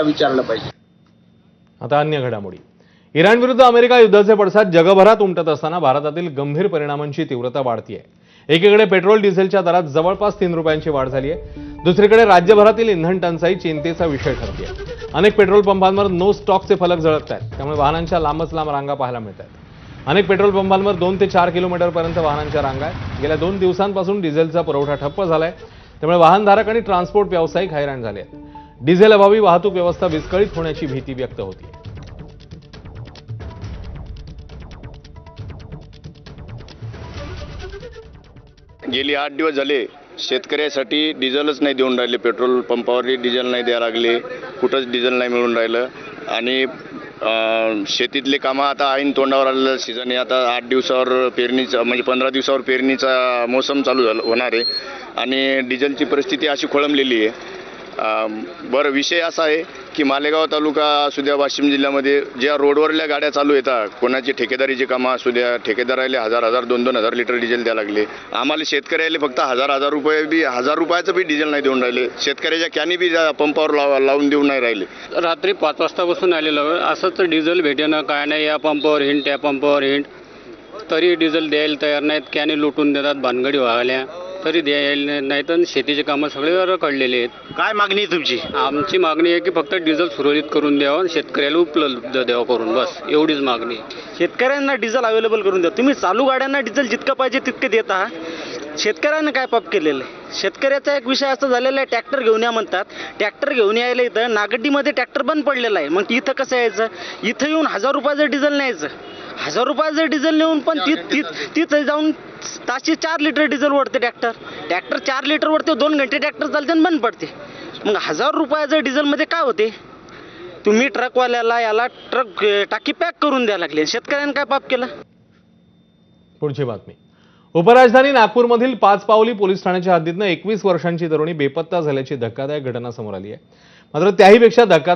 विचारलं पाहिजे। आता अन्य घडामोडी। इराण विरुद्ध अमेरिका युद्धाचे पडसाद जगभरात उमटत असताना भारतातील गंभीर परिणामांची तीव्रता वाढतीये। एकीकडे पेट्रोल डिझेलच्या दरात जवळपास 3 रुपयांची वाढ झाली आहे, दुसरीकडे राज्यभरातील इंधन टंचाई चिंतेचा विषय ठरते। अनेक पेट्रोल पंपांवर नो स्टॉकचे फलक झळकत आहेत, त्यामुळे वाहनांच्या लांबच लांब रांगा पाहायला मिळत आहेत। अनेक पेट्रोल पंपांवर 2 ते 4 किलोमीटरपर्यंत वाहनांच्या रांगा आहेत। गेल्या 2 दिवसांपासून डिझेलचा पुरवठा ठप्प झालाय, त्यामुळे वाहनधारक आणि ट्रान्सपोर्ट व्यावसायिक हैराण झाले आहेत। डिझेल अभावी वाहतूक व्यवस्था विस्कळीत होण्याची भीती व्यक्त होती। गेली 8 दिवस झाले शेतकऱ्यासाठी डिझेलच नाही देऊन राहिले। पेट्रोल पंपावरही डिझेल नाही द्यायला लागले, कुठंच डिझेल नाही मिळून राहिलं आणि शेतीतले कामं आता ऐन तोंडावर आलेलं सीझन आहे। आता 8 दिवसावर पेरणीचा म्हणजे 15 दिवसावर पेरणीचा मोसम चालू होणार आहे आणि डिझेलची परिस्थिती अशी खोळंबलेली आहे। बरं, विषय असा आहे की मालेगाव तालुका असू द्या, वाशिम जिल्ह्यामध्ये ज्या रोडवरल्या गाड्या चालू येतात, कोणाची ठेकेदारीची कामं असू द्या, ठेकेदाराला 1000-2,000 लिटर डिझेल द्यायला लागले। आम्हाला शेतकऱ्याला फक्त 1000 रुपये बी 1000 रुपयाचं बी डिझेल नाही देऊन राहिले। शेतकऱ्याच्या कॅनी बी पंपावर लावून देऊन नाही राहिले। रात्री 5 वाजतापासून आलेलो असंच डिझेल भेटेना, काय नाही, या पंपावर हिंड त्या पंपावर हिंड, तरी डिझेल द्यायला तयार नाहीत। कॅने लुटून देतात, भानगडी व्हायल्या तरी द्यायला नाही, तर शेतीचे कामं सगळे कळलेले आहेत। काय मागणी आहे तुमची? आमची मागणी आहे की फक्त डिझेल सुरळीत करून द्यावं, शेतकऱ्याला उपलब्ध द्यावं करून, बस एवढीच मागणी आहे। शेतकऱ्यांना डिझेल अवेलेबल करून द्या। तुम्ही चालू गाड्यांना डिझेल जितकं पाहिजे तितके देत आहात। शेतकऱ्यांना काय पाप केलेलं आहे? शेतकऱ्याचा एक विषय असा झालेला आहे, ट्रॅक्टर घेऊन या म्हणतात, ट्रॅक्टर घेऊन यायला इथं नागड्डीमध्ये ट्रॅक्टर बंद पडलेला आहे। मग इथं कसं यायचं? इथं येऊन 1000 रुपयाचं डिझेल न्यायचं, 1000 रुपयाचं डिझेल नेऊन पण तिथं जाऊन ताशी 4 लिटर डिझेल ओढते ट्रॅक्टर 4 लिटर ओढते, 2 घंटे ट्रॅक्टर चालते आणि बंद पडते। मग 1000 रुपयाचं डिझेलमध्ये काय होते? तुम्ही ट्रकवाल्याला याला ट्रक टाकी पॅक करून द्यायला लागले, शेतकऱ्यांनी काय पाप केलं? पुढची बातमी। उपराजधानी नागपूरमधील 5 पावली पोलीस ठाण्याच्या हद्दीतनं 21 वर्षांची तरुणी बेपत्ता झाल्याची धक्कादायक घटना समोर आली आहे। मात्र त्याहीपेक्षा धक्का